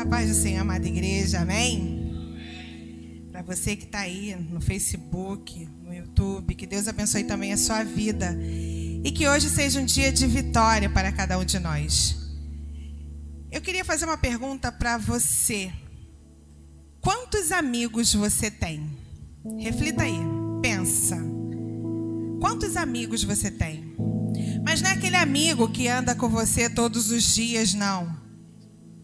paz do Senhor, amada igreja, amém? Para você que está aí no Facebook, no YouTube, que Deus abençoe também a sua vida e que hoje seja um dia de vitória para cada um de nós. Eu queria fazer uma pergunta para você. Quantos amigos você tem? Reflita aí, pensa. Quantos amigos você tem? Mas não é aquele amigo que anda com você todos os dias, não.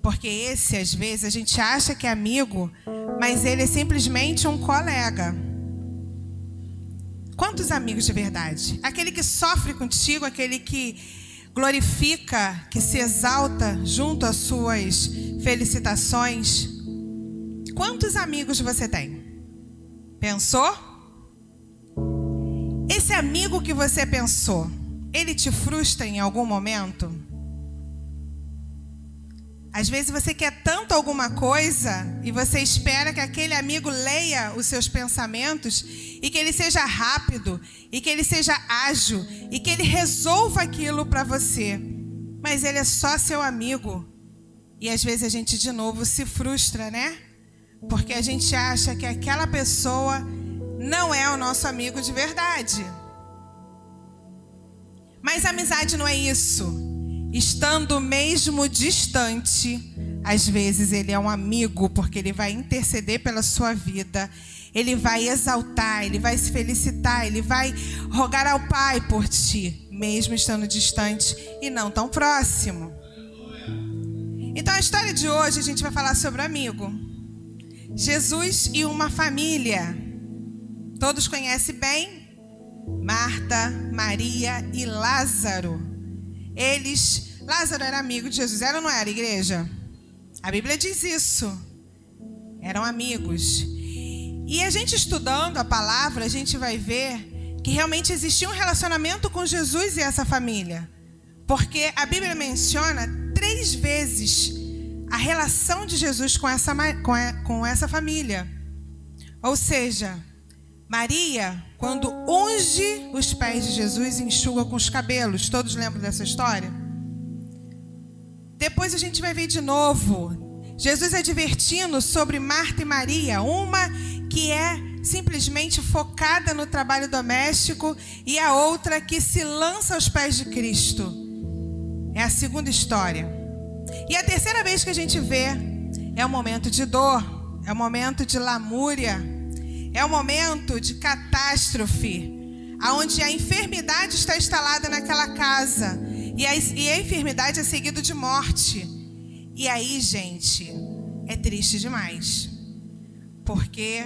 Porque esse, às vezes, a gente acha que é amigo, mas ele é simplesmente um colega. Quantos amigos de verdade? Aquele que sofre contigo, aquele que glorifica, que se exalta junto às suas felicitações. Quantos amigos você tem? Pensou? Esse amigo que você pensou, ele te frustra em algum momento? Às vezes você quer tanto alguma coisa e você espera que aquele amigo leia os seus pensamentos e que ele seja rápido, e que ele seja ágil, e que ele resolva aquilo para você. Mas ele é só seu amigo. E às vezes a gente de novo se frustra, né? Porque a gente acha que aquela pessoa não é o nosso amigo de verdade. Mas a amizade não é isso. Estando mesmo distante, às vezes ele é um amigo, porque ele vai interceder pela sua vida, ele vai exaltar, ele vai se felicitar, ele vai rogar ao Pai por ti, mesmo estando distante e não tão próximo. Então a história de hoje a gente vai falar sobre amigo. Jesus e uma família. Todos conhecem bem? Marta, Maria e Lázaro. Lázaro era amigo de Jesus, era ou não era, igreja? A Bíblia diz isso. Eram amigos. E a gente estudando a palavra, a gente vai ver que realmente existia um relacionamento com Jesus e essa família. Porque a Bíblia menciona 3 vezes a relação de Jesus com essa família. Ou seja, Maria, quando unge os pés de Jesus, enxuga com os cabelos. Todos lembram dessa história? Depois a gente vai ver de novo Jesus advertindo sobre Marta e Maria, uma que é simplesmente focada no trabalho doméstico e a outra que se lança aos pés de Cristo. É a segunda história. E a terceira vez que a gente vê é um momento de dor, é um momento de lamúria, é um momento de catástrofe, onde a enfermidade está instalada naquela casa. E a enfermidade é seguida de morte. E aí, gente, é triste demais. Porque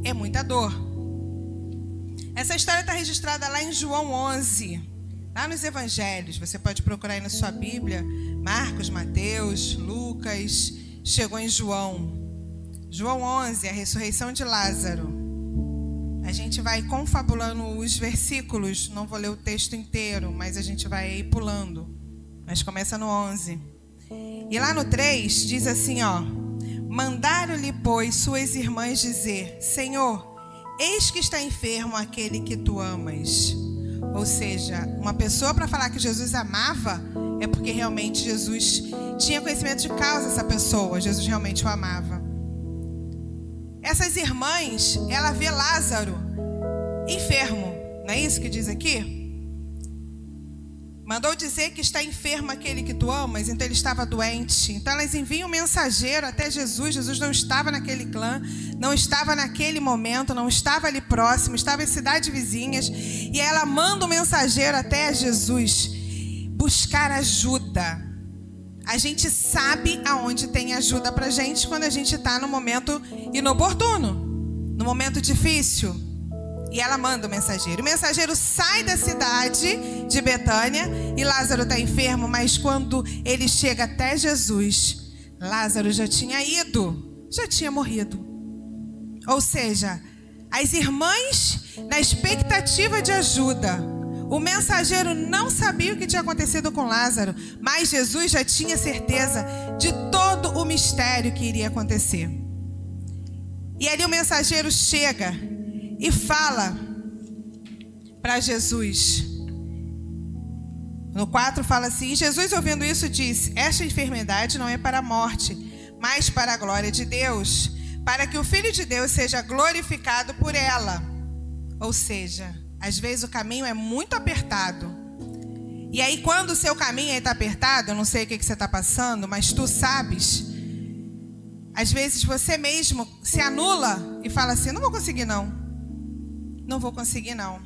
é muita dor. Essa história está registrada lá em João 11. Lá nos evangelhos. Você pode procurar aí na sua Bíblia. Marcos, Mateus, Lucas. Chegou em João. João 11, a ressurreição de Lázaro. A gente vai confabulando os versículos, não vou ler o texto inteiro, mas a gente vai aí pulando. Mas começa no 11. E lá no 3 diz assim, ó: mandaram-lhe, pois, suas irmãs dizer: Senhor, eis que está enfermo aquele que tu amas. Ou seja, uma pessoa para falar que Jesus amava, é porque realmente Jesus tinha conhecimento de causa essa pessoa, Jesus realmente o amava. Essas irmãs, ela vê Lázaro enfermo, não é isso que diz aqui? Mandou dizer que está enfermo aquele que tu amas, então ele estava doente. Então elas enviam um mensageiro até Jesus. Jesus não estava naquele clã, não estava naquele momento, não estava ali próximo, estava em cidades vizinhas. E ela manda um mensageiro até Jesus buscar ajuda. A gente sabe aonde tem ajuda pra gente quando a gente está no momento inoportuno, no momento difícil. E ela manda o mensageiro. O mensageiro sai da cidade de Betânia e Lázaro está enfermo, mas quando ele chega até Jesus, Lázaro já tinha ido, já tinha morrido. Ou seja, as irmãs na expectativa de ajuda. O mensageiro não sabia o que tinha acontecido com Lázaro, mas Jesus já tinha certeza de todo o mistério que iria acontecer. E ali o mensageiro chega e fala para Jesus. No 4 fala assim: Jesus, ouvindo isso, disse: esta enfermidade não é para a morte, mas para a glória de Deus, para que o Filho de Deus seja glorificado por ela. Ou seja, às vezes o caminho é muito apertado. E aí quando o seu caminho está apertado, eu não sei o que você está passando, mas tu sabes, às vezes você mesmo se anula e fala assim, não vou conseguir não. Não vou conseguir não.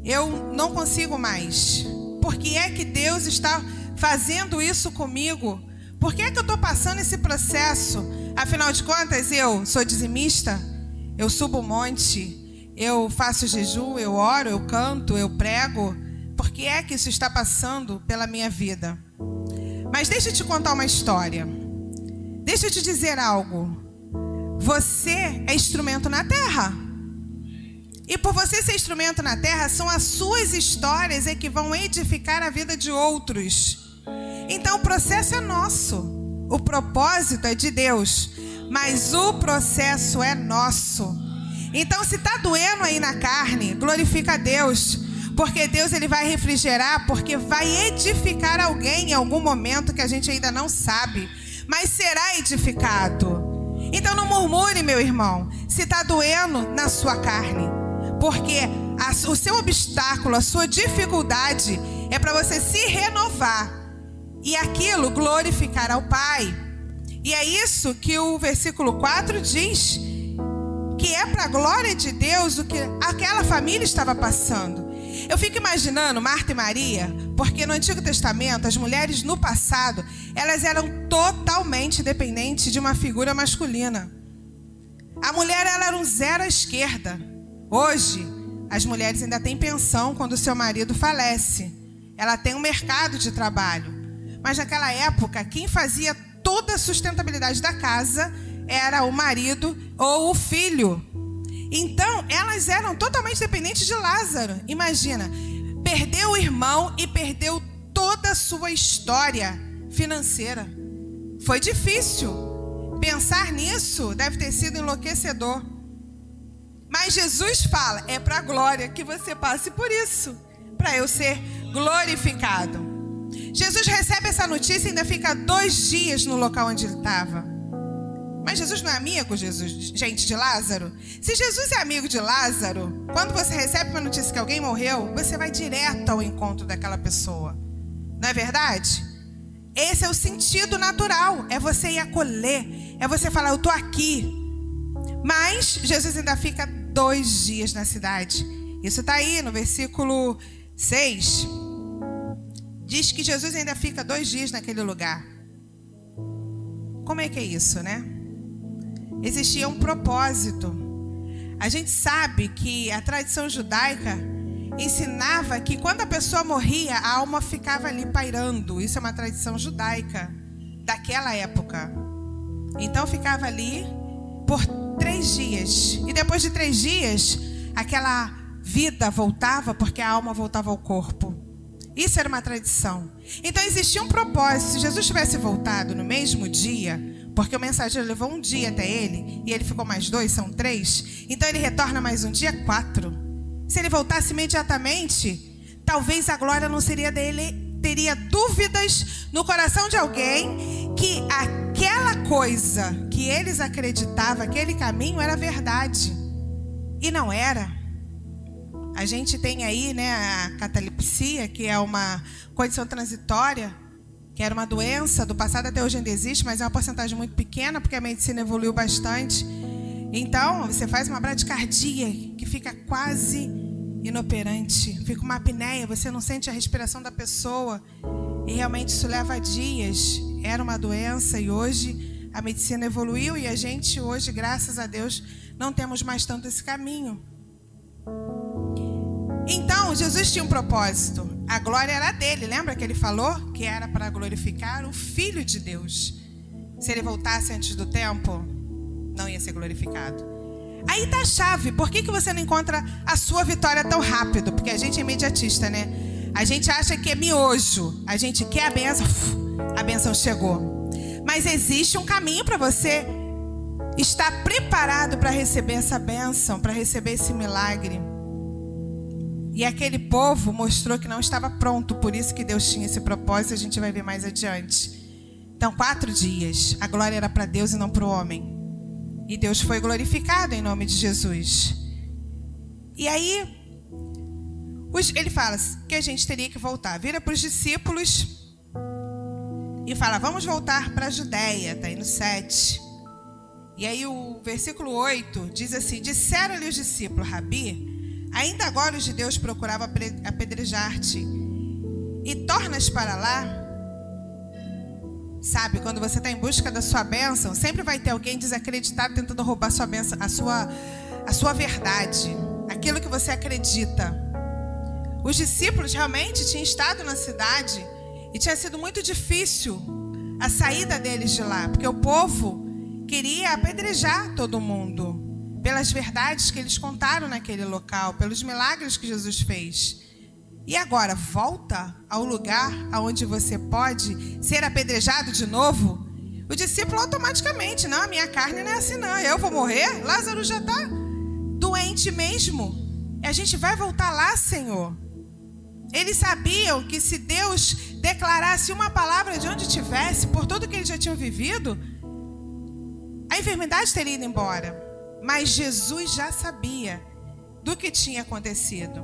Eu não consigo mais. Por que é que Deus está fazendo isso comigo? Por que é que eu estou passando esse processo? Afinal de contas, eu sou dizimista, eu subo o monte, eu faço jejum, eu oro, eu canto, eu prego. Por que é que isso está passando pela minha vida? Mas deixa eu te contar uma história. Deixa eu te dizer algo. Você é instrumento na terra. E por você ser instrumento na terra, são as suas histórias que vão edificar a vida de outros. Então o processo é nosso. O propósito é de Deus. Mas o processo é nosso. Então se está doendo aí na carne, glorifica a Deus. Porque Deus ele vai refrigerar, porque vai edificar alguém em algum momento que a gente ainda não sabe. Mas será edificado. Então não murmure, meu irmão, se está doendo na sua carne. Porque o seu obstáculo, a sua dificuldade é para você se renovar. E aquilo glorificar ao Pai. E é isso que o versículo 4 diz. Que é para a glória de Deus o que aquela família estava passando. Eu fico imaginando Marta e Maria, porque no Antigo Testamento, as mulheres no passado, elas eram totalmente dependentes de uma figura masculina. A mulher ela era um zero à esquerda. Hoje, as mulheres ainda têm pensão quando o seu marido falece. Ela tem um mercado de trabalho. Mas naquela época, quem fazia toda a sustentabilidade da casa era o marido ou o filho. Então, elas eram totalmente dependentes de Lázaro. Imagina, perdeu o irmão e perdeu toda a sua história financeira. Foi difícil. Pensar nisso deve ter sido enlouquecedor. Mas Jesus fala, é para a glória que você passe por isso, para eu ser glorificado. Jesus recebe essa notícia e ainda fica 2 dias no local onde ele estava. Mas Jesus não é amigo, de Lázaro? Se Jesus é amigo de Lázaro, quando você recebe uma notícia que alguém morreu, você vai direto ao encontro daquela pessoa. Não é verdade? Esse é o sentido natural, é você ir acolher, é você falar, eu estou aqui. Mas Jesus ainda fica 2 dias na cidade. Isso está aí no versículo 6. Diz que Jesus ainda fica 2 dias naquele lugar. Como é que é isso, né? Existia um propósito. A gente sabe que a tradição judaica ensinava que quando a pessoa morria, a alma ficava ali pairando. Isso é uma tradição judaica daquela época. Então ficava ali por 3 dias. E depois de 3 dias, aquela vida voltava porque a alma voltava ao corpo. Isso era uma tradição. Então existia um propósito. Se Jesus tivesse voltado no mesmo dia, porque o mensageiro levou 1 dia até ele, e ele ficou mais 2, são 3. Então ele retorna mais 1 dia, 4. Se ele voltasse imediatamente, talvez a glória não seria dele. Teria dúvidas no coração de alguém que aquela coisa que eles acreditavam, aquele caminho era verdade. E não era. A gente tem aí, né, a catalepsia, que é uma condição transitória, que era uma doença do passado, até hoje ainda existe, mas é uma porcentagem muito pequena, porque a medicina evoluiu bastante. Então, você faz uma bradicardia que fica quase inoperante, fica uma apneia, você não sente a respiração da pessoa, e realmente isso leva dias. Era uma doença e hoje a medicina evoluiu e a gente hoje, graças a Deus, não temos mais tanto esse caminho. Então, Jesus tinha um propósito. A glória era dele. Lembra que ele falou que era para glorificar o Filho de Deus? Se ele voltasse antes do tempo, não ia ser glorificado. Aí está a chave. Por que você não encontra a sua vitória tão rápido? Porque a gente é imediatista, né? A gente acha que é miojo. A gente quer a bênção chegou. Mas existe um caminho para você estar preparado para receber essa bênção, para receber esse milagre. E aquele povo mostrou que não estava pronto, por isso que Deus tinha esse propósito, a gente vai ver mais adiante. Então, 4 dias. A glória era para Deus e não para o homem. E Deus foi glorificado em nome de Jesus. E aí, ele fala que a gente teria que voltar. Vira para os discípulos e fala, vamos voltar para a Judéia. Está aí no 7. E aí o versículo 8 diz assim, disseram-lhe os discípulos, Rabi, ainda agora os judeus procuravam apedrejar-te, e tornas para lá? Sabe, quando você está em busca da sua bênção, sempre vai ter alguém desacreditado tentando roubar a sua bênção, a sua verdade, aquilo que você acredita. Os discípulos realmente tinham estado na cidade e tinha sido muito difícil a saída deles de lá, porque o povo queria apedrejar todo mundo pelas verdades que eles contaram naquele local, pelos milagres que Jesus fez. E agora, volta ao lugar onde você pode ser apedrejado de novo? O discípulo automaticamente, não, a minha carne não é assim não, eu vou morrer? Lázaro já está doente mesmo. E a gente vai voltar lá, Senhor. Eles sabiam que se Deus declarasse uma palavra de onde estivesse, por tudo que eles já tinham vivido, a enfermidade teria ido embora. Mas Jesus já sabia do que tinha acontecido.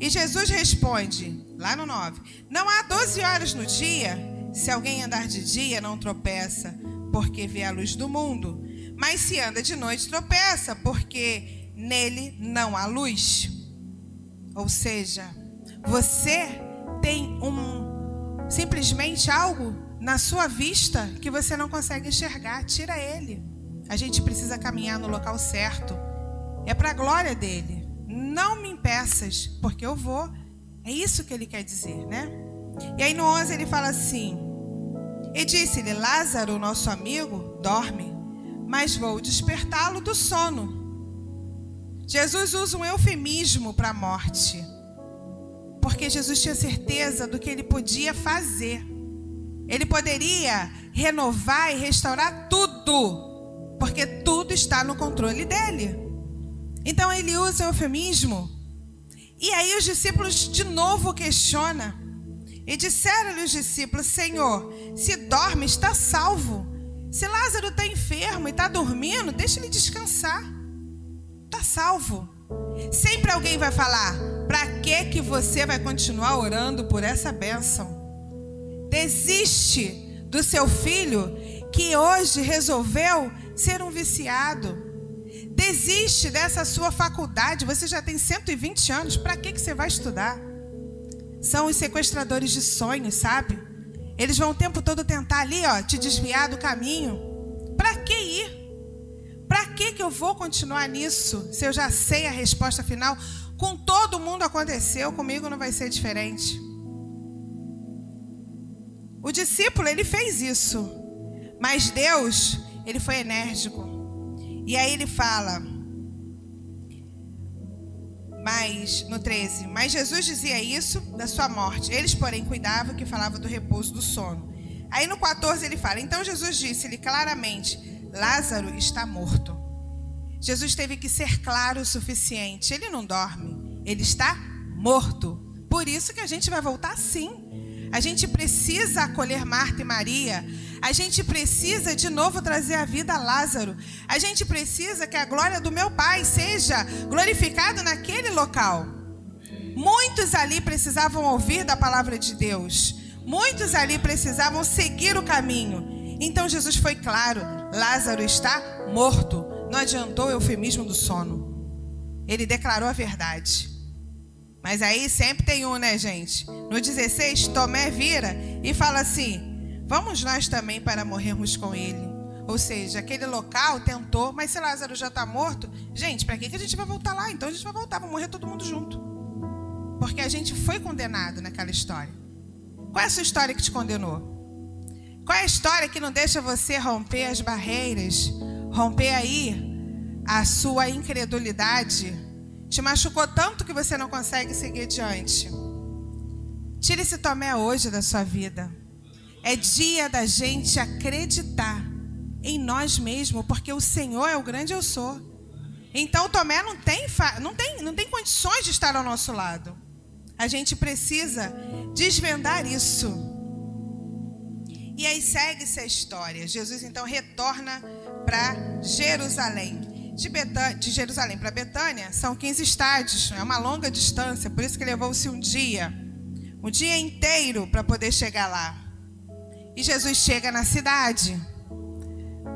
E Jesus responde, lá no 9, não há 12 horas no dia, se alguém andar de dia não tropeça, porque vê a luz do mundo. Mas se anda de noite tropeça, porque nele não há luz. Ou seja, você tem simplesmente algo na sua vista que você não consegue enxergar, tira ele. A gente precisa caminhar no local certo. É para a glória dele. Não me impeças, porque eu vou. É isso que ele quer dizer, né? E aí no 11 ele fala assim, e disse-lhe, Lázaro, nosso amigo, dorme, mas vou despertá-lo do sono. Jesus usa um eufemismo para a morte, porque Jesus tinha certeza do que ele podia fazer. Ele poderia renovar e restaurar tudo, porque tudo está no controle dele. Então ele usa o eufemismo. E aí os discípulos de novo questionam. E disseram-lhe os discípulos, Senhor, se dorme, está salvo. Se Lázaro está enfermo e está dormindo, deixa ele descansar. Está salvo. Sempre alguém vai falar, para que você vai continuar orando por essa bênção? Desiste do seu filho que hoje resolveu ser um viciado. Desiste dessa sua faculdade. Você já tem 120 anos. Para que você vai estudar? São os sequestradores de sonhos, sabe? Eles vão o tempo todo tentar ali, te desviar do caminho. Para que ir? Para que eu vou continuar nisso? Se eu já sei a resposta final. Com todo mundo aconteceu, comigo não vai ser diferente. O discípulo, ele fez isso. Mas Deus, ele foi enérgico. E aí ele fala, no 13, mas Jesus dizia isso da sua morte. Eles, porém, cuidavam que falava do repouso do sono. Aí no 14 ele fala, então Jesus disse-lhe claramente, Lázaro está morto. Jesus teve que ser claro o suficiente. Ele não dorme, ele está morto. Por isso que a gente vai voltar sim. A gente precisa acolher Marta e Maria. A gente precisa de novo trazer a vida a Lázaro. A gente precisa que a glória do meu Pai seja glorificada naquele local. Muitos ali precisavam ouvir da palavra de Deus. Muitos ali precisavam seguir o caminho. Então Jesus foi claro, Lázaro está morto. Não adiantou o eufemismo do sono. Ele declarou a verdade. Mas aí sempre tem né, gente? No 16, Tomé vira e fala assim, vamos nós também para morrermos com ele. Ou seja, aquele local tentou, mas se Lázaro já está morto, gente, para que a gente vai voltar lá? Então a gente vai voltar, vai morrer todo mundo junto. Porque a gente foi condenado naquela história. Qual é a sua história que te condenou? Qual é a história que não deixa você romper as barreiras, romper aí a sua incredulidade? Te machucou tanto que você não consegue seguir adiante. Tire esse Tomé hoje da sua vida. É dia da gente acreditar em nós mesmos, porque o Senhor é o grande eu sou. Então Tomé não tem condições de estar ao nosso lado. A gente precisa desvendar isso. E aí segue-se a história. Jesus então retorna para Jerusalém. De Jerusalém para Betânia são 15 estádios, é uma longa distância, por isso que levou-se um dia inteiro para poder chegar lá. E Jesus chega na cidade.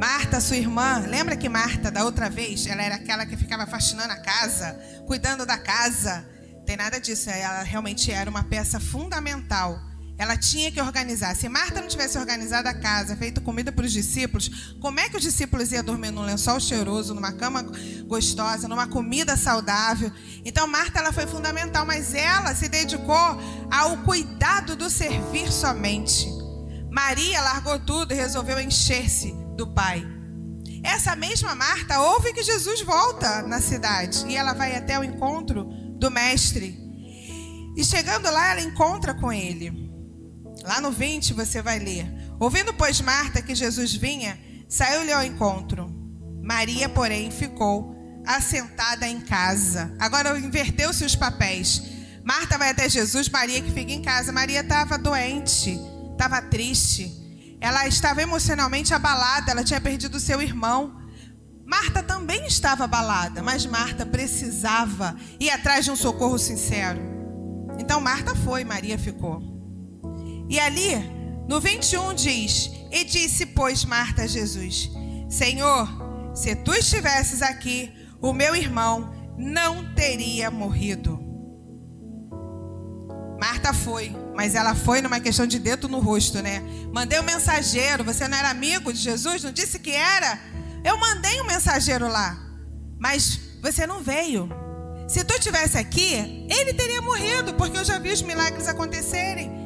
Marta, sua irmã, lembra que Marta, da outra vez, ela era aquela que ficava faxinando a casa, cuidando da casa? Não tem nada disso, ela realmente era uma peça fundamental. Ela tinha que organizar. Se Marta não tivesse organizado a casa, feito comida para os discípulos, como é que os discípulos iam dormir num lençol cheiroso, numa cama gostosa, numa comida saudável? Então Marta, ela foi fundamental, mas ela se dedicou ao cuidado do servir somente. Maria largou tudo e resolveu encher-se do Pai. Essa mesma Marta ouve que Jesus volta na cidade e ela vai até o encontro do mestre. E chegando lá, ela encontra com ele. Lá no 20 você vai ler. Ouvindo, pois, Marta que Jesus vinha, saiu-lhe ao encontro. Maria, porém, ficou assentada em casa. Agora inverteu-se os papéis. Marta vai até Jesus, Maria que fica em casa. Maria estava doente, estava triste. Ela estava emocionalmente abalada, ela tinha perdido seu irmão. Marta também estava abalada, mas Marta precisava ir atrás de um socorro sincero. Então Marta foi, Maria ficou. E ali, no 21 diz: E disse, pois, Marta a Jesus: Senhor, se tu estivesses aqui, o meu irmão não teria morrido. Marta foi, mas ela foi numa questão de dedo no rosto, né? Mandei um mensageiro. Você não era amigo de Jesus? Não disse que era? Eu mandei um mensageiro lá, mas você não veio. Se tu estivesse aqui, ele teria morrido, porque eu já vi os milagres acontecerem.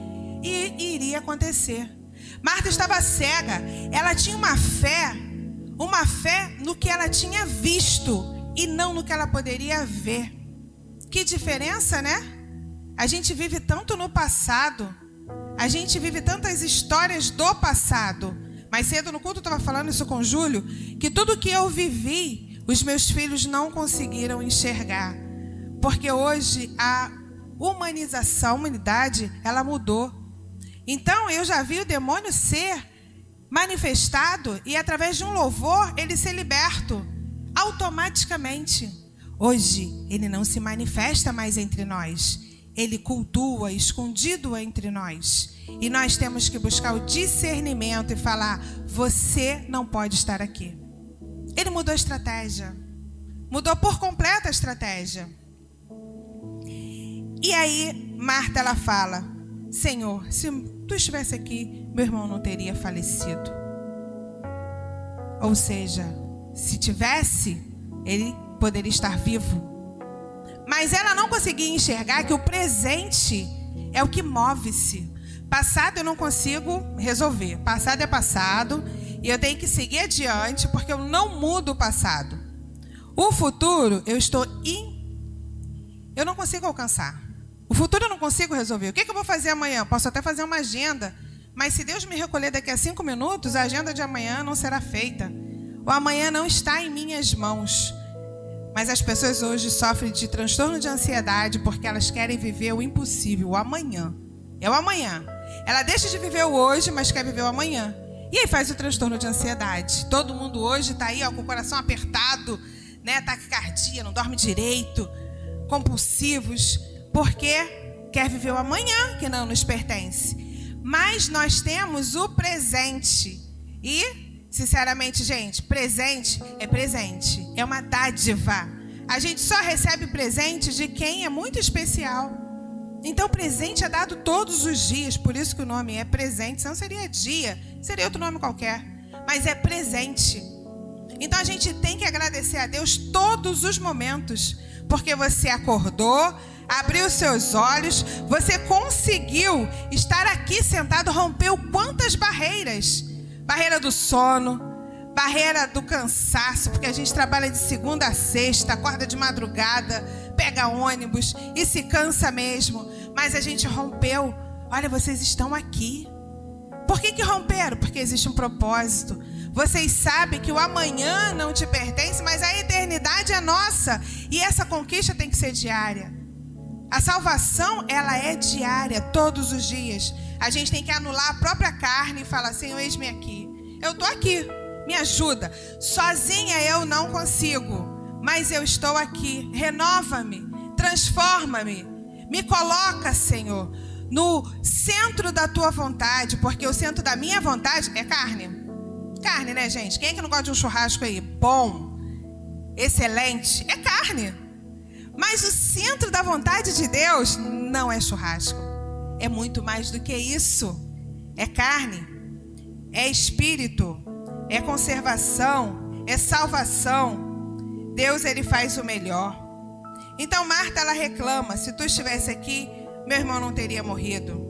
E iria acontecer. Marta estava cega. Ela tinha uma fé no que ela tinha visto e não no que ela poderia ver. Que diferença, né? A gente vive tanto no passado, a gente vive tantas histórias do passado. Mais cedo no culto eu estava falando isso com o Júlio, que tudo que eu vivi, os meus filhos não conseguiram enxergar. Porque hoje a humanização, a humanidade, ela mudou. Então eu já vi o demônio ser manifestado e através de um louvor ele ser liberto automaticamente. Hoje ele não se manifesta mais entre nós. Ele cultua escondido entre nós. E nós temos que buscar o discernimento e falar: você não pode estar aqui. Ele mudou a estratégia. Mudou por completo a estratégia. E aí Marta, ela fala: Senhor, se tu estivesse aqui, meu irmão não teria falecido. Ou seja, se tivesse, ele poderia estar vivo. Mas ela não conseguia enxergar que o presente é o que move-se. Passado eu não consigo resolver. Passado é passado e eu tenho que seguir adiante, porque eu não mudo o passado. O futuro eu não consigo alcançar. O futuro eu não consigo resolver. O que eu vou fazer amanhã? Posso até fazer uma agenda, mas se Deus me recolher daqui a 5 minutos, a agenda de amanhã não será feita. O amanhã não está em minhas mãos. Mas as pessoas hoje sofrem de transtorno de ansiedade porque elas querem viver o impossível, o amanhã. É o amanhã. Ela deixa de viver o hoje, mas quer viver o amanhã. E aí faz o transtorno de ansiedade. Todo mundo hoje está aí, ó, com o coração apertado, né? Taquicardia, não dorme direito, compulsivos, porque quer viver o amanhã que não nos pertence. Mas nós temos o presente. E, sinceramente, gente, presente, é uma dádiva. A gente só recebe presente de quem é muito especial. Então, presente é dado todos os dias, por isso que o nome é presente. Senão seria dia, seria outro nome qualquer. Mas é presente. Então, a gente tem que agradecer a Deus todos os momentos, porque você acordou, abriu seus olhos, você conseguiu estar aqui sentado, rompeu quantas barreiras? Barreira do sono, barreira do cansaço, porque a gente trabalha de segunda a sexta, acorda de madrugada, pega ônibus e se cansa mesmo, mas a gente rompeu. Olha, vocês estão aqui. Por que romperam? Porque existe um propósito. Vocês sabem que o amanhã não te pertence, mas a eternidade é nossa, e essa conquista tem que ser diária. A salvação, ela é diária, todos os dias. A gente tem que anular a própria carne e falar: Senhor, eis-me aqui. Eu estou aqui, me ajuda. Sozinha eu não consigo, mas eu estou aqui. Renova-me, transforma-me, me coloca, Senhor, no centro da tua vontade, porque o centro da minha vontade é carne. Carne, né, gente? Quem é que não gosta de um churrasco aí? Bom, excelente, é carne. Mas o centro da vontade de Deus não é churrasco. É muito mais do que isso. É carne, é espírito, é conservação, é salvação. Deus, ele faz o melhor. Então Marta, ela reclama: se tu estivesse aqui, meu irmão não teria morrido.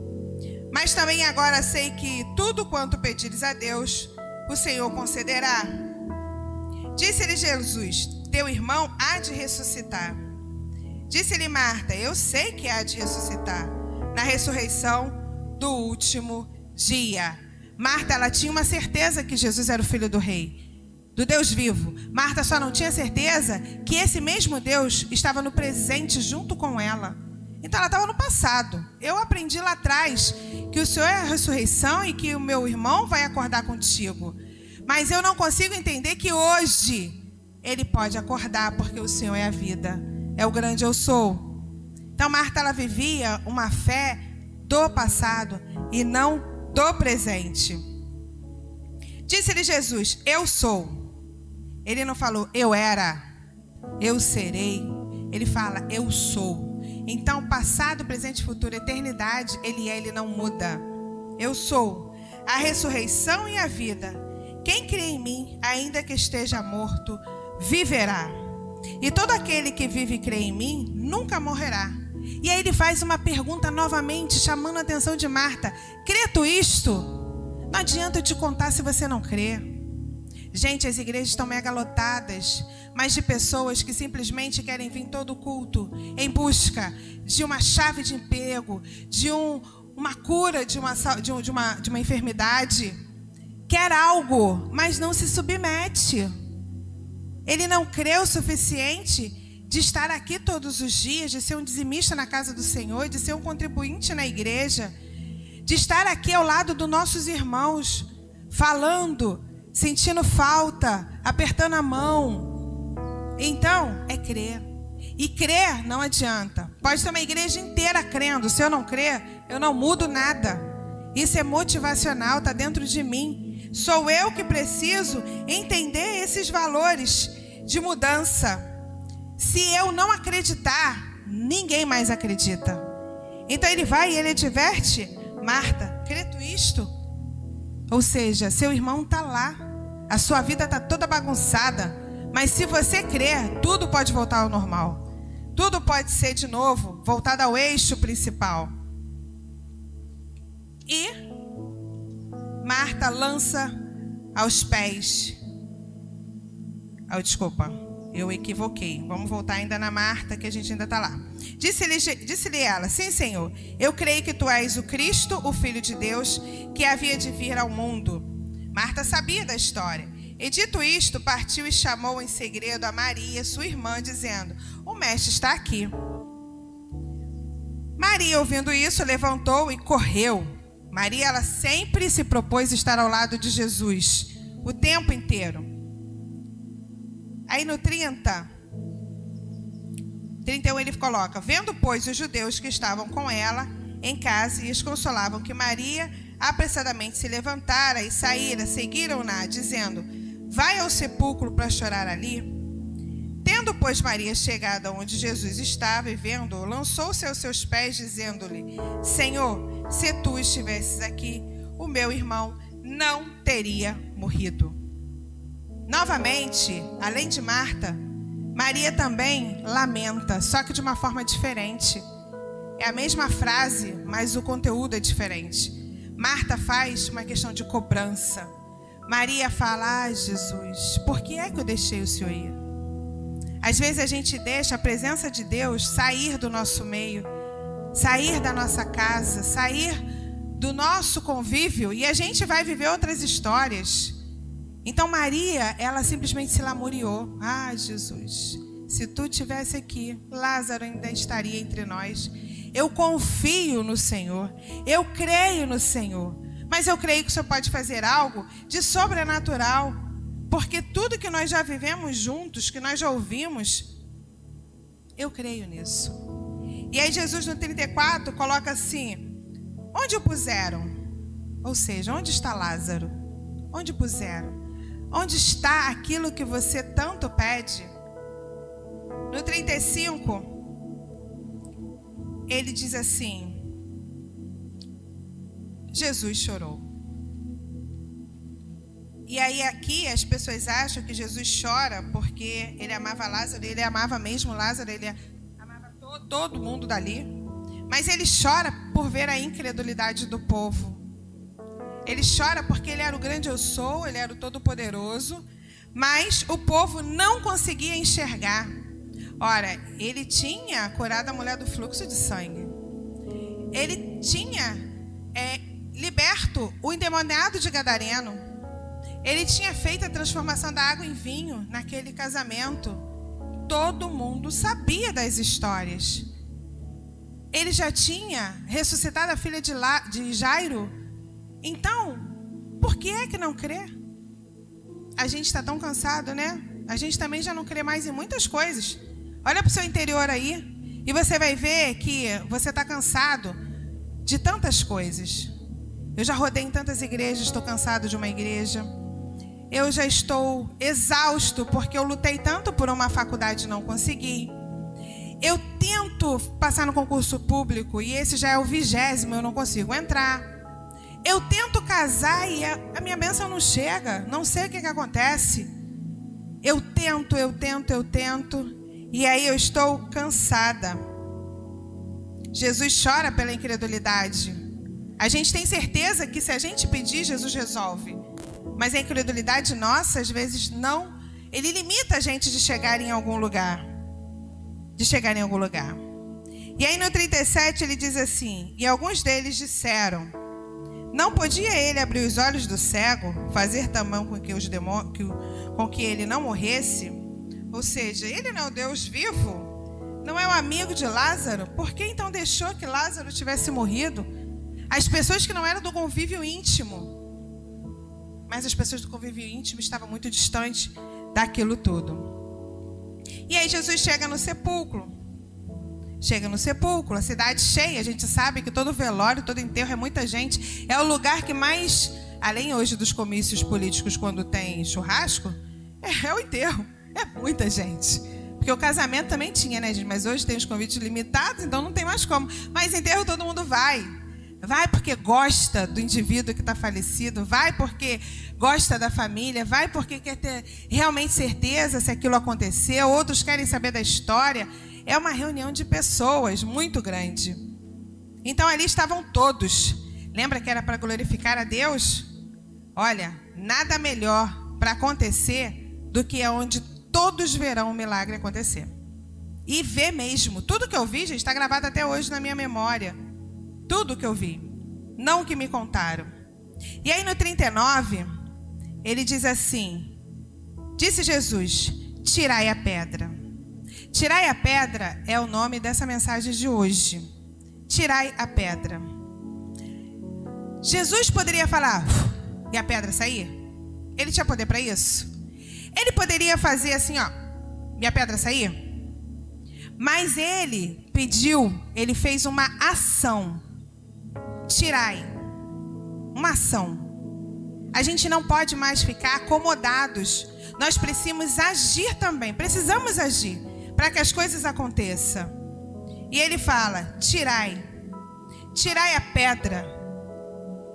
Mas também agora sei que tudo quanto pedires a Deus, o Senhor concederá. Disse-lhe Jesus: teu irmão há de ressuscitar. Disse-lhe Marta: eu sei que há de ressuscitar na ressurreição do último dia. Marta, ela tinha uma certeza que Jesus era o Filho do Rei, do Deus vivo. Marta só não tinha certeza que esse mesmo Deus estava no presente junto com ela. Então ela estava no passado. Eu aprendi lá atrás que o Senhor é a ressurreição e que o meu irmão vai acordar contigo. Mas eu não consigo entender que hoje ele pode acordar, porque o Senhor é a vida, é o grande eu sou. Então Marta, ela vivia uma fé do passado e não do presente. Disse-lhe Jesus: eu sou. Ele não falou eu era, eu serei. Ele fala eu sou. Então passado, presente, futuro, eternidade, ele é, ele não muda. Eu sou a ressurreição e a vida. Quem crê em mim, ainda que esteja morto, viverá. E todo aquele que vive e crê em mim nunca morrerá. E aí ele faz uma pergunta novamente, chamando a atenção de Marta: crê tu isto? Não adianta eu te contar se você não crê. Gente, as igrejas estão mega lotadas, mas de pessoas que simplesmente querem vir todo culto em busca de uma chave de emprego, de uma cura de uma enfermidade. Quer algo, mas não se submete. Ele não crê o suficiente de estar aqui todos os dias, de ser um dizimista na casa do Senhor, de ser um contribuinte na igreja, de estar aqui ao lado dos nossos irmãos, falando, sentindo falta, apertando a mão. Então, é crer. E crer não adianta. Pode ter uma igreja inteira crendo. Se eu não crer, eu não mudo nada. Isso é motivacional, está dentro de mim. Sou eu que preciso entender esses valores de mudança. Se eu não acreditar, ninguém mais acredita. Então ele vai e ele adverte: Marta, crê tu isto? Ou seja, seu irmão está lá, a sua vida está toda bagunçada, mas se você crer, tudo pode voltar ao normal. Tudo pode ser de novo, voltado ao eixo principal. E Marta lança aos pés. Desculpa, eu equivoquei. Vamos voltar ainda na Marta, que a gente ainda está lá. Disse-lhe ela: sim, Senhor, eu creio que tu és o Cristo, o Filho de Deus, que havia de vir ao mundo. Marta sabia da história. E dito isto, partiu e chamou em segredo a Maria, sua irmã, dizendo: o mestre está aqui. Maria, ouvindo isso, levantou e correu. Maria, ela sempre se propôs estar ao lado de Jesus, o tempo inteiro. Aí no 31 ele coloca: vendo, pois, os judeus que estavam com ela em casa e os consolavam que Maria apressadamente se levantara e saíra, seguiram-na, dizendo: vai ao sepulcro para chorar ali. Tendo, pois, Maria chegado onde Jesus estava e vendo-o, lançou-se aos seus pés, dizendo-lhe: Senhor, se tu estivesses aqui, o meu irmão não teria morrido. Novamente, além de Marta, Maria também lamenta, só que de uma forma diferente. É a mesma frase, mas o conteúdo é diferente. Marta faz uma questão de cobrança. Maria fala: Jesus, por que é que eu deixei o Senhor ir? Às vezes a gente deixa a presença de Deus sair do nosso meio, sair da nossa casa, sair do nosso convívio, e a gente vai viver outras histórias. Então Maria, ela simplesmente se lamuriou. Jesus, se tu estivesse aqui, Lázaro ainda estaria entre nós. eu confio no Senhor, eu creio no Senhor. Mas eu creio que o Senhor pode fazer algo de sobrenatural, porque tudo que nós já vivemos juntos, que nós já ouvimos, eu creio nisso. E aí Jesus no 34 coloca assim: onde o puseram? Ou seja, onde está Lázaro? Onde puseram? Onde está aquilo que você tanto pede? No 35, ele diz assim: Jesus chorou. E aí aqui as pessoas acham que Jesus chora porque ele amava Lázaro, ele amava mesmo Lázaro, ele amava todo mundo dali. Mas ele chora por ver a incredulidade do povo. Ele chora porque ele era o grande eu sou, ele era o todo-poderoso, mas o povo não conseguia enxergar. Ora, ele tinha curado a mulher do fluxo de sangue. Ele tinha liberto o endemoniado de Gadareno. Ele tinha feito a transformação da água em vinho naquele casamento. Todo mundo sabia das histórias. Ele já tinha ressuscitado a filha de Jairo. Então, por que é que não crê? A gente está tão cansado, né? A gente também já não crê mais em muitas coisas. Olha para o seu interior aí e você vai ver que você está cansado de tantas coisas. Eu já rodei em tantas igrejas, estou cansado de uma igreja. Eu já estou exausto porque eu lutei tanto por uma faculdade e não consegui. Eu tento passar no concurso público e esse já é o 20º, eu não consigo entrar. Eu tento casar e a minha bênção não chega. Não sei o que acontece. Eu tento. E aí eu estou cansada. Jesus chora pela incredulidade. A gente tem certeza que se a gente pedir, Jesus resolve. Mas a incredulidade nossa, às vezes, não. Ele limita a gente de chegar em algum lugar. E aí no 37 ele diz assim: e alguns deles disseram: não podia ele abrir os olhos do cego, fazer tamanho com que ele não morresse? Ou seja, ele não é o Deus vivo? Não é o amigo de Lázaro? Por que então deixou que Lázaro tivesse morrido? As pessoas que não eram do convívio íntimo. Mas as pessoas do convívio íntimo estavam muito distantes daquilo tudo. E aí Jesus chega no sepulcro. A cidade cheia. A gente sabe que todo velório, todo enterro é muita gente. É o lugar que mais, além hoje dos comícios políticos quando tem churrasco, é o enterro. É muita gente. Porque o casamento também tinha, né, gente? Mas hoje tem os convites limitados, então não tem mais como. Mas enterro todo mundo vai. Vai porque gosta do indivíduo que está falecido. Vai porque gosta da família. Vai porque quer ter realmente certeza se aquilo aconteceu. Outros querem saber da história. É uma reunião de pessoas muito grande. Então ali estavam todos. Lembra que era para glorificar a Deus? Olha, nada melhor para acontecer do que onde todos verão o milagre acontecer. E ver mesmo. Tudo que eu vi, gente, está gravado até hoje na minha memória. Tudo que eu vi. Não o que me contaram. E aí no 39, ele diz assim: disse Jesus: tirai a pedra. Tirai a pedra é o nome dessa mensagem de hoje. Tirai a pedra. Jesus poderia falar e a pedra sair? Ele tinha poder para isso? Ele poderia fazer assim, ó, e a pedra sair? Mas ele pediu, ele fez uma ação. Tirai. Uma ação. A gente não pode mais ficar acomodados. Nós precisamos agir também. Precisamos agir para que as coisas aconteçam. E ele fala: tirai. Tirai a pedra.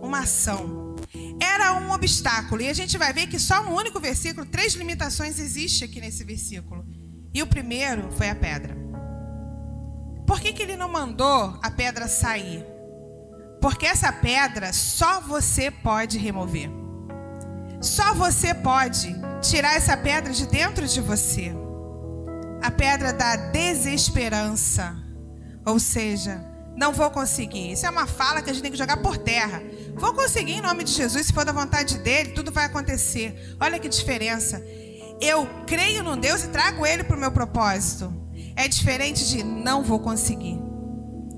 Uma ação. Era um obstáculo. E a gente vai ver que só no único versículo 3 limitações existem aqui nesse versículo. E o primeiro foi a pedra. Por que ele não mandou a pedra sair? Porque essa pedra só você pode remover. Só você pode tirar essa pedra de dentro de você. A pedra da desesperança. Ou seja, não vou conseguir. Isso é uma fala que a gente tem que jogar por terra. Vou conseguir em nome de Jesus, se for da vontade dele, tudo vai acontecer. Olha que diferença. Eu creio num Deus e trago ele para o meu propósito. É diferente de não vou conseguir.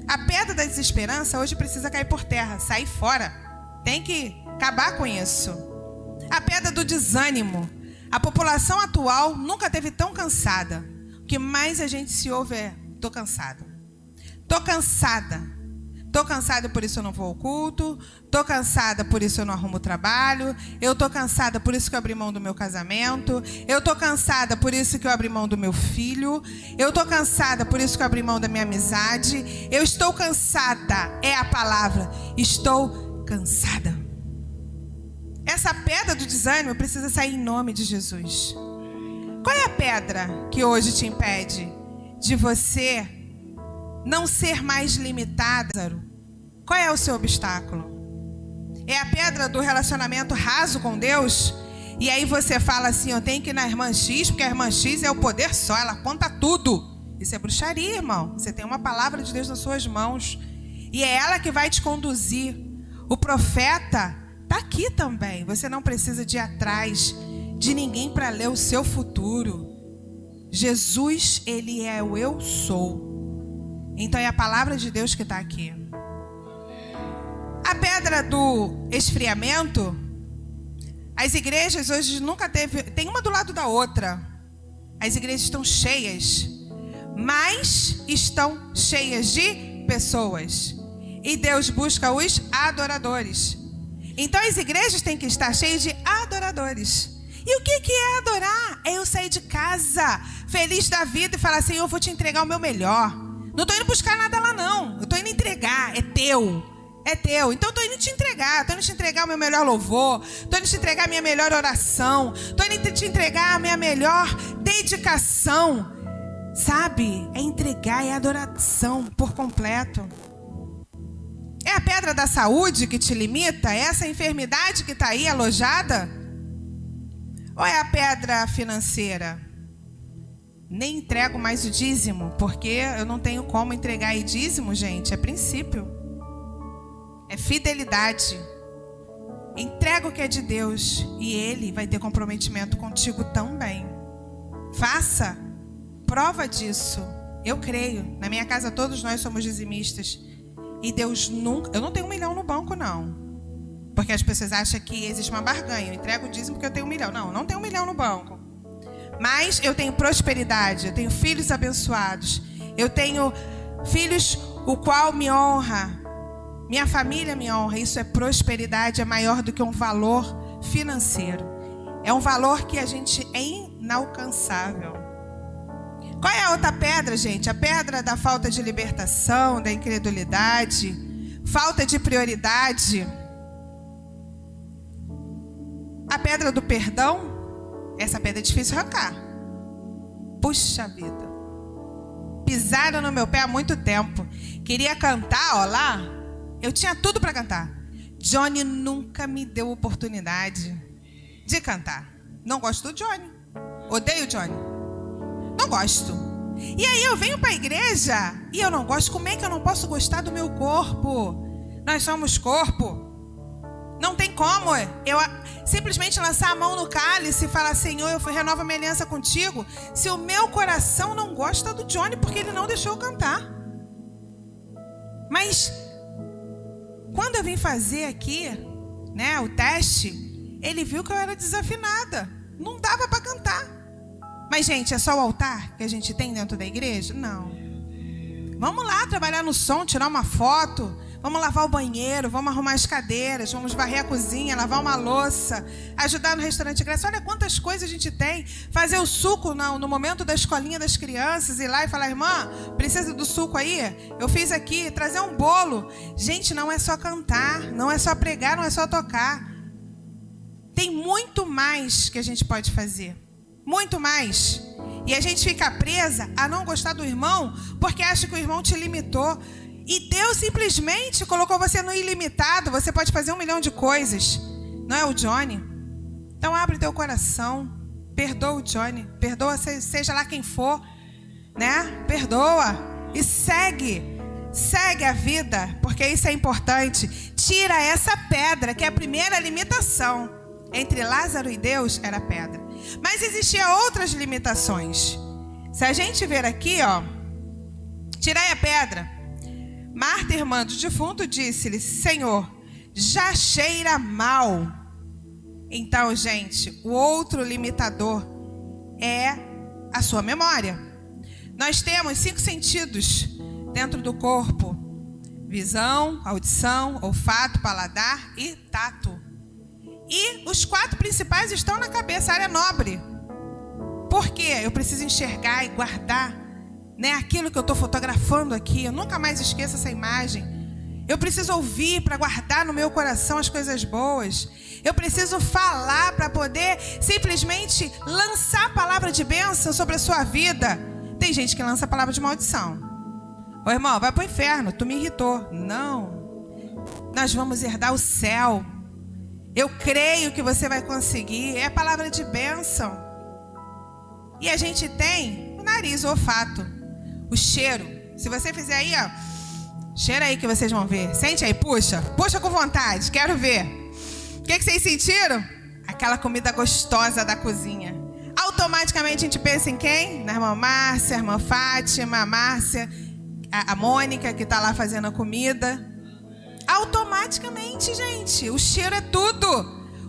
A pedra da desesperança hoje precisa cair por terra, sair fora. Tem que acabar com isso. A pedra do desânimo. A população atual nunca esteve tão cansada. O que mais a gente se ouve é: tô cansada. Tô cansada. Tô cansada, por isso eu não vou ao culto. Tô cansada, por isso eu não arrumo trabalho. Eu tô cansada, por isso que eu abri mão do meu casamento. Eu tô cansada, por isso que eu abri mão do meu filho. Eu tô cansada, por isso que eu abri mão da minha amizade. Eu estou cansada, é a palavra. Estou cansada. Essa pedra do desânimo precisa sair em nome de Jesus. Qual é a pedra que hoje te impede de você não ser mais limitado? Qual é o seu obstáculo? É a pedra do relacionamento raso com Deus? E aí você fala assim: eu tenho que ir na irmã X, porque a irmã X é o poder só, ela conta tudo. Isso é bruxaria, irmão. Você tem uma palavra de Deus nas suas mãos, e é ela que vai te conduzir. O profeta está aqui também. Você não precisa de ir atrás de ninguém para ler o seu futuro. Jesus, ele é o eu sou. Então é a palavra de Deus que está aqui. A pedra do esfriamento. As igrejas hoje nunca teve... Tem uma do lado da outra. As igrejas estão cheias. Mas estão cheias de pessoas. E Deus busca os adoradores. Então as igrejas têm que estar cheias de adoradores. E o que é adorar? É eu sair de casa, feliz da vida, e falar assim: eu vou te entregar o meu melhor. Não estou indo buscar nada lá não. Eu estou indo entregar, é teu. É teu. Então eu estou indo te entregar. Estou indo te entregar o meu melhor louvor. Estou indo te entregar a minha melhor oração. Estou indo te entregar a minha melhor dedicação. Sabe? É entregar, é adoração por completo. É a pedra da saúde que te limita? É essa enfermidade que está aí alojada? Ou é a pedra financeira? Nem entrego mais o dízimo, porque eu não tenho como entregar aí dízimo, gente. É princípio. É fidelidade. Entrega o que é de Deus e Ele vai ter comprometimento contigo também. Faça prova disso. Eu creio. Na minha casa todos nós somos dizimistas. E Deus nunca... Eu não tenho 1 milhão no banco, não. Porque as pessoas acham que existe uma barganha. Eu entrego o dízimo porque eu tenho 1 milhão. Não, não tenho 1 milhão no banco. Mas eu tenho prosperidade. Eu tenho filhos abençoados. Eu tenho filhos o qual me honra. Minha família me honra. Isso é prosperidade. É maior do que um valor financeiro. É um valor que a gente é inalcançável. Qual é a outra pedra, gente? A pedra da falta de libertação, da incredulidade, falta de prioridade. A pedra do perdão. Essa pedra é difícil arrancar. Puxa vida. Pisaram no meu pé há muito tempo. Queria cantar, ó lá. Eu tinha tudo para cantar. Johnny nunca me deu oportunidade de cantar. Não gosto do Johnny. Odeio o Johnny. Não gosto. E aí eu venho para a igreja e eu não gosto. Como é que eu não posso gostar do meu corpo? Nós somos corpo. Não tem como eu simplesmente lançar a mão no cálice e falar: Senhor, eu renovo a minha aliança contigo, se o meu coração não gosta do Johnny porque ele não deixou eu cantar. Mas quando eu vim fazer aqui, né, o teste, ele viu que eu era desafinada. Não dava para cantar. Mas, gente, é só o altar que a gente tem dentro da igreja? Não. Vamos lá trabalhar no som, tirar uma foto. Vamos lavar o banheiro, vamos arrumar as cadeiras, vamos varrer a cozinha, lavar uma louça, ajudar no restaurante Graça. Olha quantas coisas a gente tem. Fazer o suco no momento da escolinha das crianças, ir lá e falar: irmã, precisa do suco aí? Eu fiz aqui, trazer um bolo. Gente, não é só cantar, não é só pregar, não é só tocar. Tem muito mais que a gente pode fazer. Muito mais. E a gente fica presa a não gostar do irmão porque acha que o irmão te limitou. E Deus simplesmente colocou você no ilimitado. Você pode fazer 1 milhão de coisas. Não é o Johnny? Então abre teu coração. Perdoa o Johnny. Perdoa seja lá quem for, né? Perdoa. E segue. Segue a vida. Porque isso é importante. Tira essa pedra, que é a primeira limitação. Entre Lázaro e Deus era pedra. Mas existiam outras limitações. Se a gente ver aqui, ó, tirai a pedra. Marta, irmã do defunto, disse-lhe: Senhor, já cheira mal. Então, gente, o outro limitador é a sua memória. Nós temos 5 sentidos dentro do corpo: visão, audição, olfato, paladar e tato. E os 4 principais estão na cabeça, área nobre. Por quê? Eu preciso enxergar e guardar, né, aquilo que eu estou fotografando aqui. Eu nunca mais esqueço essa imagem. Eu preciso ouvir para guardar no meu coração as coisas boas. Eu preciso falar para poder simplesmente lançar a palavra de bênção sobre a sua vida. Tem gente que lança a palavra de maldição. Ô irmão, vai para o inferno, tu me irritou. Não. Nós vamos herdar o céu. Eu creio que você vai conseguir. É a palavra de bênção. E a gente tem o nariz, o olfato, o cheiro. Se você fizer aí, ó, cheira aí que vocês vão ver. Sente aí, puxa. Puxa com vontade, quero ver. O que vocês sentiram? Aquela comida gostosa da cozinha. Automaticamente a gente pensa em quem? Na irmã Márcia, a irmã Fátima, a Márcia, a Mônica que está lá fazendo a comida. Automaticamente, gente, o cheiro é tudo.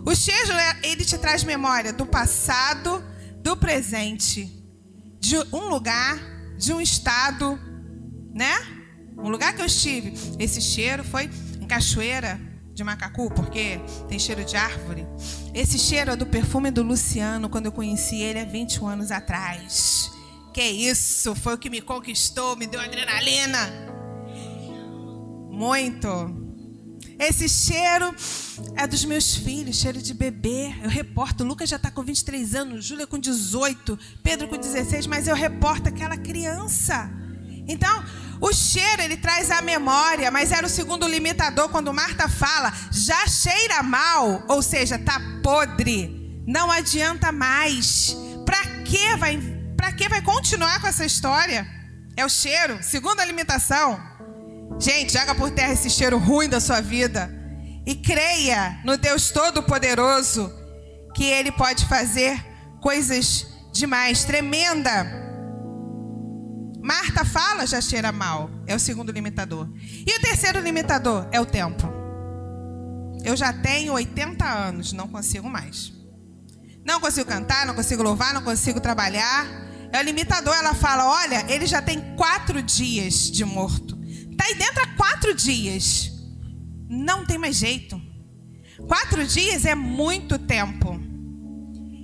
O cheiro, ele te traz memória do passado, do presente, de um lugar, de um estado, né? Um lugar que eu estive. Esse cheiro foi em Cachoeira de Macacu, porque tem cheiro de árvore. Esse cheiro é do perfume do Luciano, quando eu conheci ele há 21 anos atrás. Que isso, foi o que me conquistou, me deu adrenalina. Muito. Esse cheiro é dos meus filhos, cheiro de bebê. Eu reporto, o Lucas já está com 23 anos, Júlia com 18, Pedro com 16, mas eu reporto aquela criança. Então, o cheiro, ele traz a memória, mas era o segundo limitador quando Marta fala, já cheira mal, ou seja, está podre, não adianta mais. Para que vai continuar com essa história? É o cheiro, segunda limitação. Gente, joga por terra esse cheiro ruim da sua vida e creia no Deus Todo-Poderoso que Ele pode fazer coisas demais, tremenda. Marta fala, já cheira mal, é o segundo limitador. E o terceiro limitador é o tempo. Eu já tenho 80 anos, não consigo mais. Não consigo cantar, não consigo louvar, não consigo trabalhar. É o limitador, ela fala, olha, ele já tem 4 dias de morto. Está aí dentro há 4 dias. Não tem mais jeito. 4 dias é muito tempo.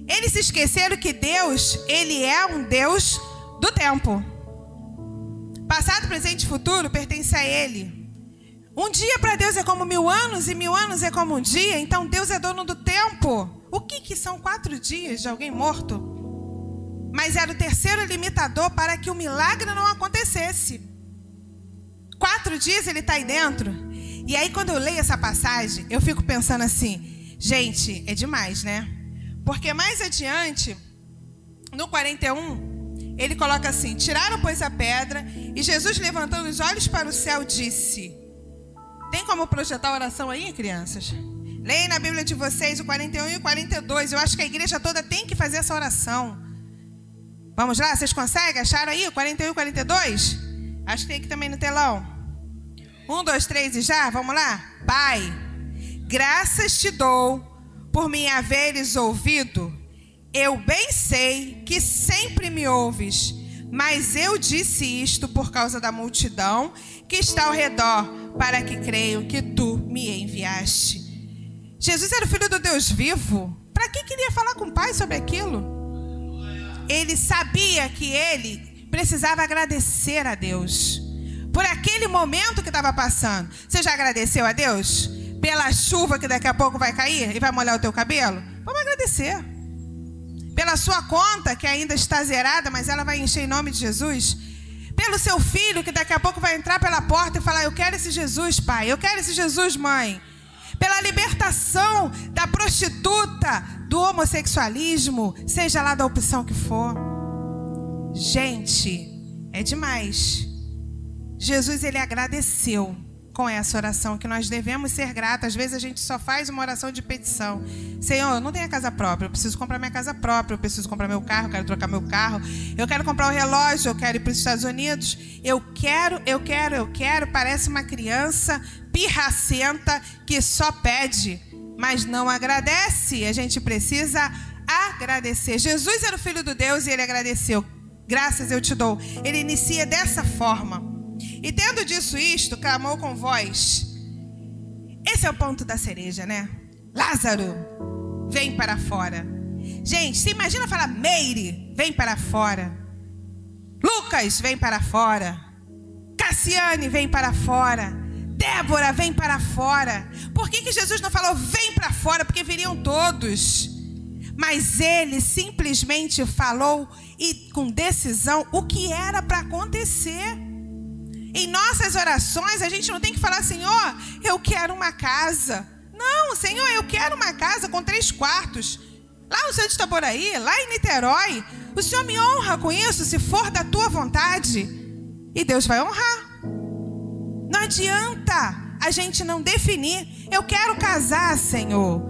Eles se esqueceram que Deus, Ele é um Deus do tempo. Passado, presente e futuro pertence a Ele. Um dia para Deus é como 1000 anos e 1000 anos é como um dia. Então Deus é dono do tempo. O que são 4 dias de alguém morto? Mas era o terceiro limitador para que o milagre não acontecesse. 4 dias ele está aí dentro. E aí quando eu leio essa passagem, eu fico pensando assim, gente, é demais, né? Porque mais adiante, no 41, ele coloca assim, tiraram, pois, a pedra, e Jesus, levantando os olhos para o céu, disse... Tem como projetar a oração aí, crianças? Leia na Bíblia de vocês o 41 e o 42. Eu acho que a igreja toda tem que fazer essa oração. Vamos lá? Vocês conseguem? Acharam aí o 41 e o 42? Acho que tem aqui também no telão. 1, 2, 3 e já? Vamos lá? Pai, graças te dou por me haveres ouvido. Eu bem sei que sempre me ouves, mas eu disse isto por causa da multidão que está ao redor, para que creiam que tu me enviaste. Jesus era o Filho do Deus vivo. Para que queria falar com o Pai sobre aquilo? Ele sabia que ele precisava agradecer a Deus por aquele momento que estava passando. Você já agradeceu a Deus pela chuva que daqui a pouco vai cair e vai molhar o teu cabelo? Vamos agradecer. Pela sua conta que ainda está zerada, mas ela vai encher em nome de Jesus. Pelo seu filho que daqui a pouco vai entrar pela porta e falar, eu quero esse Jesus, pai. Eu quero esse Jesus, mãe. Pela libertação da prostituta, do homossexualismo, seja lá da opção que for. Gente, é demais. Jesus, ele agradeceu. com essa oração, que nós devemos ser gratos. Às vezes a gente só faz uma oração de petição. Senhor, eu não tenho a casa própria, eu preciso comprar minha casa própria, eu preciso comprar meu carro, eu quero trocar meu carro, eu quero comprar um relógio, eu quero ir para os Estados Unidos, eu quero, parece uma criança pirracenta que só pede, mas não agradece. A gente precisa agradecer. Jesus era o Filho do Deus e ele agradeceu. Graças eu te dou. Ele inicia dessa forma. E tendo disso isto, clamou com voz. Esse é o ponto da cereja, né? Lázaro, vem para fora. Gente, você imagina falar: Meire, vem para fora. Lucas, vem para fora. Cassiane, vem para fora. Débora, vem para fora. Por que Jesus não falou vem para fora? Porque viriam todos. Mas ele simplesmente falou, e com decisão, o que era para acontecer. Em nossas orações, a gente não tem que falar: Senhor, eu quero uma casa. Não, Senhor, eu quero uma casa com 3 quartos. Lá no centro de Itaboraí, lá em Niterói. O Senhor me honra com isso, se for da tua vontade. E Deus vai honrar. Não adianta a gente não definir. Eu quero casar, Senhor.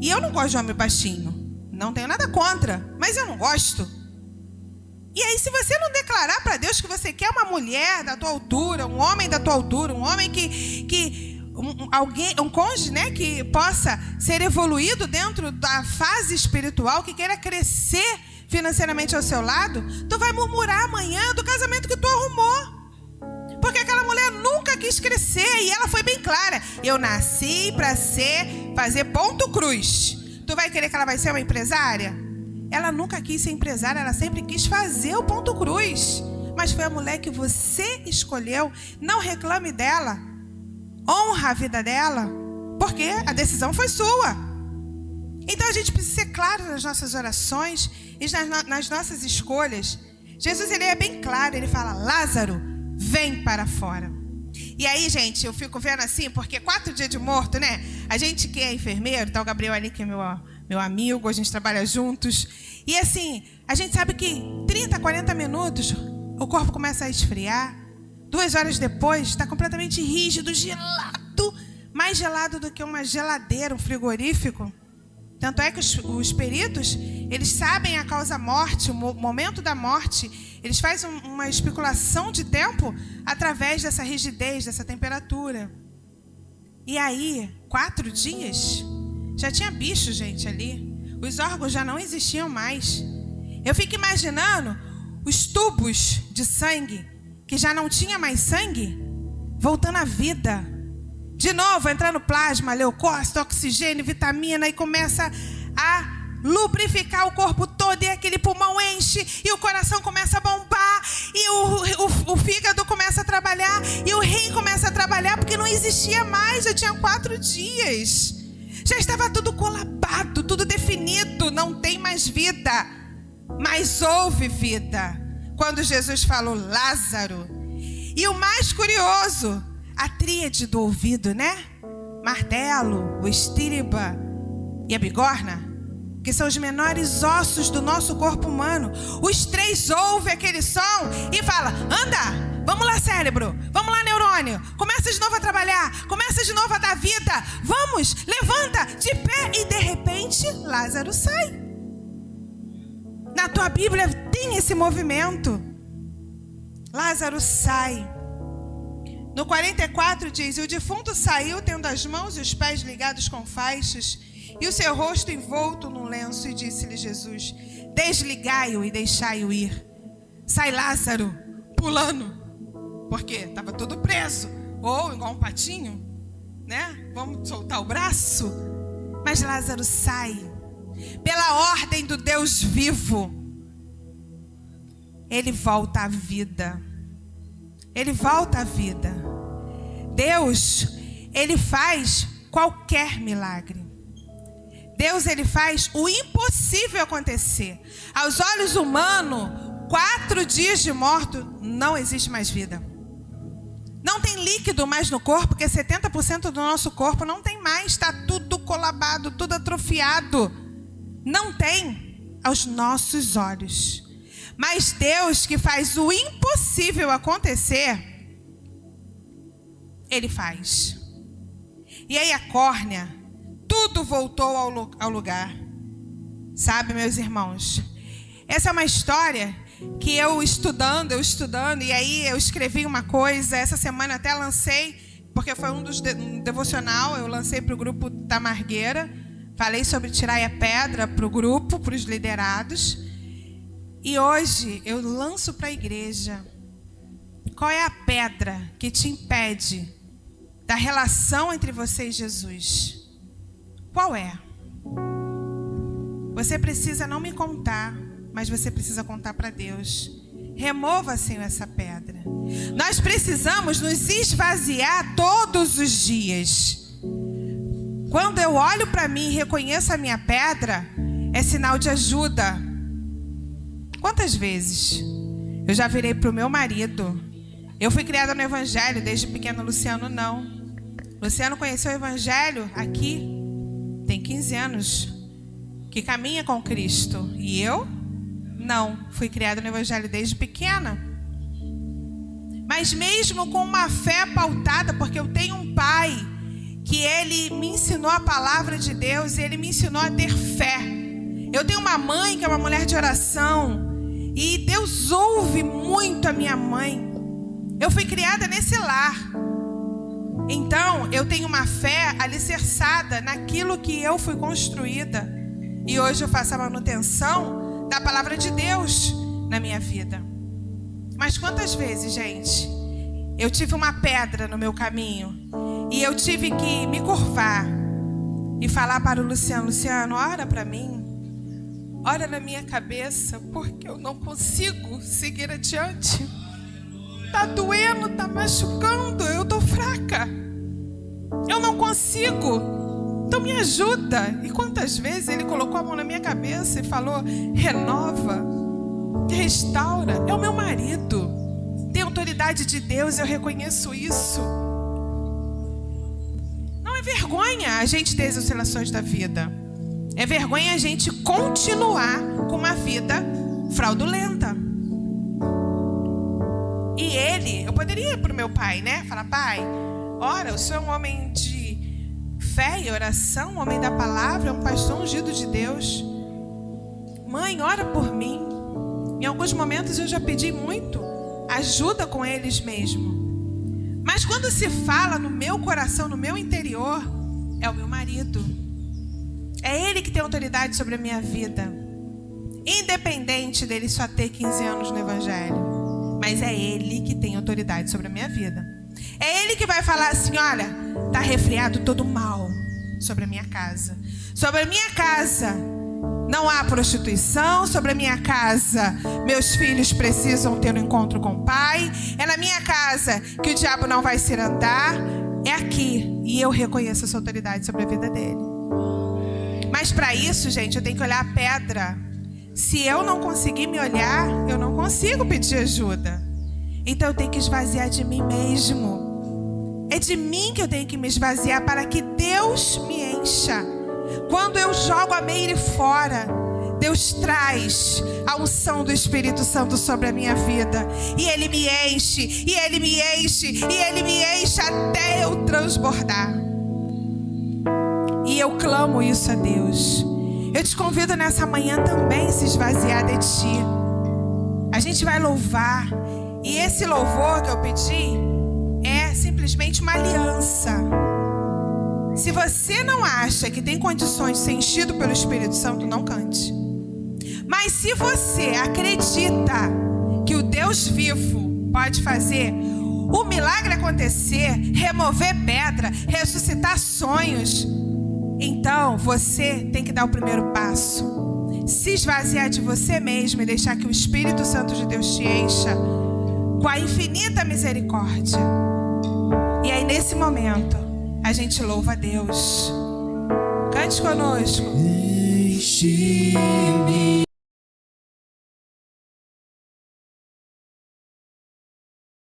E eu não gosto de homem baixinho. Não tenho nada contra, mas eu não gosto. E aí, se você não declarar para Deus que você quer uma mulher da tua altura, um homem da tua altura, um homem um cônjuge, né, que possa ser evoluído dentro da fase espiritual, que queira crescer financeiramente ao seu lado, tu vai murmurar amanhã do casamento que tu arrumou. Porque aquela mulher nunca quis crescer e ela foi bem clara: eu nasci para fazer ponto cruz. Tu vai querer que ela vai ser uma empresária? Ela nunca quis ser empresária, ela sempre quis fazer o ponto cruz. Mas foi a mulher que você escolheu. Não reclame dela. Honra a vida dela, porque a decisão foi sua. Então a gente precisa ser claro nas nossas orações e nas nossas escolhas. Jesus, ele é bem claro, ele fala: Lázaro, vem para fora. E aí, gente, eu fico vendo assim, porque 4 dias de morto, né? A gente que é enfermeiro, tá o Gabriel ali que é meu amigo, a gente trabalha juntos. E assim, a gente sabe que 30, 40 minutos o corpo começa a esfriar. 2 horas depois está completamente rígido, gelado. Mais gelado do que uma geladeira, um frigorífico. Tanto é que os peritos, eles sabem a causa-morte, o momento da morte. Eles fazem uma especulação de tempo através dessa rigidez, dessa temperatura. E aí, 4 dias... já tinha bicho, gente, ali. Os órgãos já não existiam mais. Eu fico imaginando os tubos de sangue, que já não tinha mais sangue, voltando à vida. De novo, entrando plasma, leucócito, oxigênio, vitamina, e começa a lubrificar o corpo todo, e aquele pulmão enche, e o coração começa a bombar, e o fígado começa a trabalhar, e o rim começa a trabalhar, porque não existia mais, já tinha 4 dias. Já estava tudo colapado, tudo definido, não tem mais vida. Mas houve vida quando Jesus falou Lázaro. E o mais curioso, a tríade do ouvido, né? Martelo, o estíriba e a bigorna, que são os menores ossos do nosso corpo humano. Os 3 ouvem aquele som e falam: anda! Vamos lá, cérebro. Vamos lá, neurônio. Começa de novo a trabalhar. Começa de novo a dar vida. Vamos, levanta, de pé. E de repente, Lázaro sai. Na tua Bíblia tem esse movimento. Lázaro sai. No 44 diz: o defunto saiu tendo as mãos e os pés ligados com faixas e o seu rosto envolto num lenço, e disse-lhe Jesus: desligai-o e deixai-o ir. Sai Lázaro, pulando. Porque estava todo preso, ou igual um patinho, né? Vamos soltar o braço. Mas Lázaro sai, pela ordem do Deus vivo. Ele volta à vida. Ele volta à vida. Deus, ele faz qualquer milagre. Deus, ele faz o impossível acontecer. Aos olhos humanos, 4 dias de morto, não existe mais vida. Não tem líquido mais no corpo, porque 70% do nosso corpo não tem mais. Está tudo colabado, tudo atrofiado. Não tem aos nossos olhos. Mas Deus, que faz o impossível acontecer, Ele faz. E aí a córnea, tudo voltou ao lugar. Sabe, meus irmãos? Essa é uma história que eu estudando, e aí eu escrevi uma coisa, essa semana até lancei, porque foi um devocional, eu lancei para o grupo da Margueira, falei sobre tirar a pedra para o grupo, para os liderados, e hoje eu lanço para a igreja. Qual é a pedra que te impede da relação entre você e Jesus? Qual é? Você precisa não me contar, mas você precisa contar para Deus. Remova, Senhor, essa pedra. Nós precisamos nos esvaziar todos os dias. Quando eu olho para mim e reconheço a minha pedra, é sinal de ajuda. Quantas vezes eu já virei para o meu marido? Eu fui criada no Evangelho, desde pequeno. Luciano não. Luciano conheceu o Evangelho aqui, tem 15 anos, que caminha com Cristo. E eu não, fui criada no Evangelho desde pequena. Mas mesmo com uma fé pautada, porque eu tenho um pai que ele me ensinou a palavra de Deus, e ele me ensinou a ter fé. Eu tenho uma mãe que é uma mulher de oração, e Deus ouve muito a minha mãe. Eu fui criada nesse lar. Então, eu tenho uma fé alicerçada naquilo que eu fui construída. E hoje eu faço a manutenção da palavra de Deus na minha vida. Mas quantas vezes, gente, eu tive uma pedra no meu caminho e eu tive que me curvar e falar para o Luciano: Luciano, ora para mim, ora na minha cabeça, porque eu não consigo seguir adiante. Tá doendo, tá machucando, eu tô fraca, eu não consigo, então me ajuda. E quantas vezes ele colocou a mão na minha cabeça e falou: renova, restaura. É o meu marido, tem autoridade de Deus, eu reconheço isso. Não é vergonha a gente ter as oscilações da vida, é vergonha a gente continuar com uma vida fraudulenta. E eu poderia ir para o meu pai, né? Falar: pai, ora, o senhor é um homem de fé e oração, um homem da palavra, um pastor ungido de Deus. Mãe, ora por mim. Em alguns momentos eu já pedi muito ajuda com eles mesmo. Mas quando se fala no meu coração, no meu interior, é o meu marido. É ele que tem autoridade sobre a minha vida. Independente dele só ter 15 anos no Evangelho. Mas é ele que tem autoridade sobre a minha vida. É ele que vai falar assim: olha, tá resfriado todo mal sobre a minha casa. Sobre a minha casa não há prostituição. Sobre a minha casa, meus filhos precisam ter um encontro com o pai. É na minha casa que o diabo não vai se andar. É aqui. E eu reconheço essa autoridade sobre a vida dele. Mas para isso, gente, eu tenho que olhar a pedra. Se eu não conseguir me olhar, eu não consigo pedir ajuda. Então eu tenho que esvaziar de mim mesmo. É de mim que eu tenho que me esvaziar para que Deus me encha. Quando eu jogo a meire fora, Deus traz a unção do Espírito Santo sobre a minha vida. E Ele me enche, e Ele me enche, e Ele me enche até eu transbordar. E eu clamo isso a Deus. Eu te convido nessa manhã também a se esvaziar de ti. A gente vai louvar. E esse louvor que eu pedi é simplesmente uma aliança. Se você não acha que tem condições de ser enchido pelo Espírito Santo, não cante. Mas se você acredita que o Deus vivo pode fazer o milagre acontecer, remover pedra, ressuscitar sonhos, então você tem que dar o primeiro passo. Se esvaziar de você mesmo e deixar que o Espírito Santo de Deus te encha com a infinita misericórdia. E aí nesse momento a gente louva a Deus. Cante conosco. Enche-me.